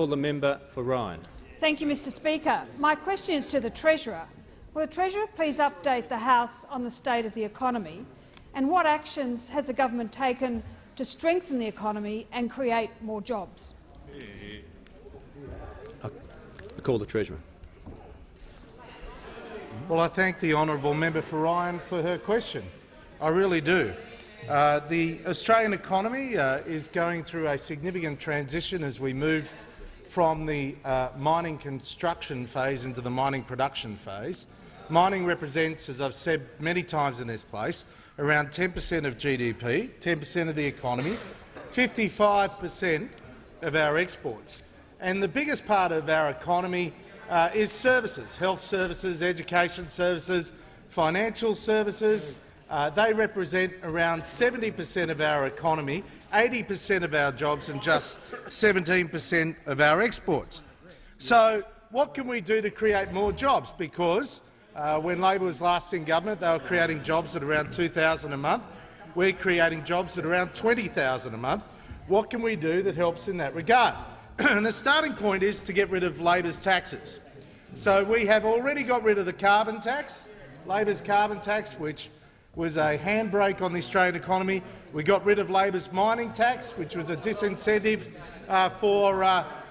The member for Ryan. Thank you, Mr Speaker. My question is to the Treasurer. Will the Treasurer please update the House on the state of the economy, and what actions has the government taken to strengthen the economy and create more jobs? I call the Treasurer. Well, I thank the honourable member for Ryan for her question. I really do. The Australian economy is going through a significant transition as we move from the mining construction phase into the mining production phase. Mining represents, as I've said many times in this place, around 10% of GDP, 10% of the economy, 55% of our exports. And the biggest part of our economy is services, health services, education services, financial services. They represent around 70% of our economy, 80% of our jobs and just 17% of our exports. So what can we do to create more jobs? Because when Labor was last in government, they were creating jobs at around 2,000 a month. We're creating jobs at around 20,000 a month. What can we do that helps in that regard? And the starting point is to get rid of Labor's taxes. So we have already got rid of the carbon tax, Labor's carbon tax, which was a handbrake on the Australian economy. We got rid of Labor's mining tax, which was a disincentive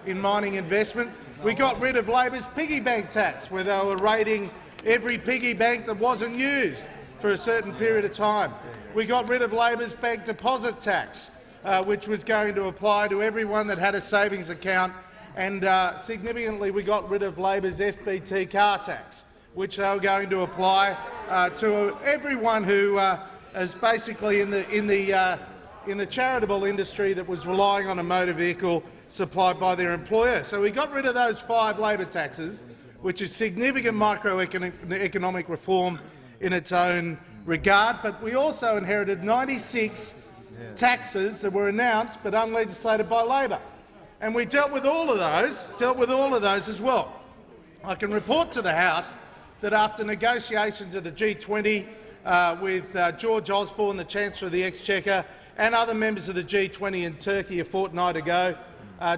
in mining investment. We got rid of Labor's piggy bank tax, where they were raiding every piggy bank that wasn't used for a certain period of time. We got rid of Labor's bank deposit tax, which was going to apply to everyone that had a savings account, and significantly we got rid of Labor's FBT car tax, which they were going to apply to everyone who is basically in the charitable industry that was relying on a motor vehicle supplied by their employer. So we got rid of those 5 Labor taxes, which is significant microeconomic reform in its own regard. But we also inherited 96 taxes that were announced but unlegislated by Labor, and we dealt with all of those as well. I can report to the House that after negotiations at the G20 with George Osborne, the Chancellor of the Exchequer, and other members of the G20 in Turkey a fortnight ago,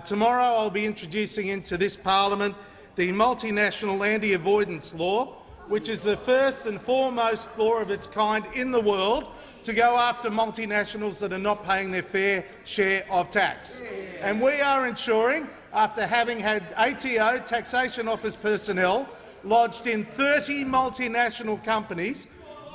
tomorrow I'll be introducing into this parliament the Multinational Anti-Avoidance Law, which is the first and foremost law of its kind in the world to go after multinationals that are not paying their fair share of tax. And we are ensuring, after having had ATO, Taxation Office personnel, lodged in 30 multinational companies,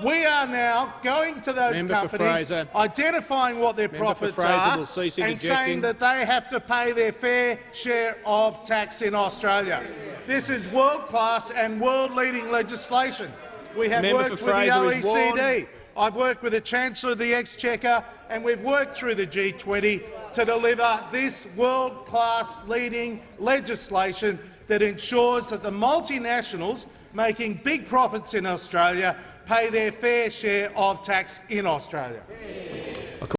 we are now going to those companies, identifying what their profits are and saying that they have to pay their fair share of tax in Australia. This is world-class and world-leading legislation. We have worked with the OECD. I've worked with the Chancellor of the Exchequer, and we've worked through the G20 to deliver this world-class leading legislation that ensures that the multinationals making big profits in Australia pay their fair share of tax in Australia.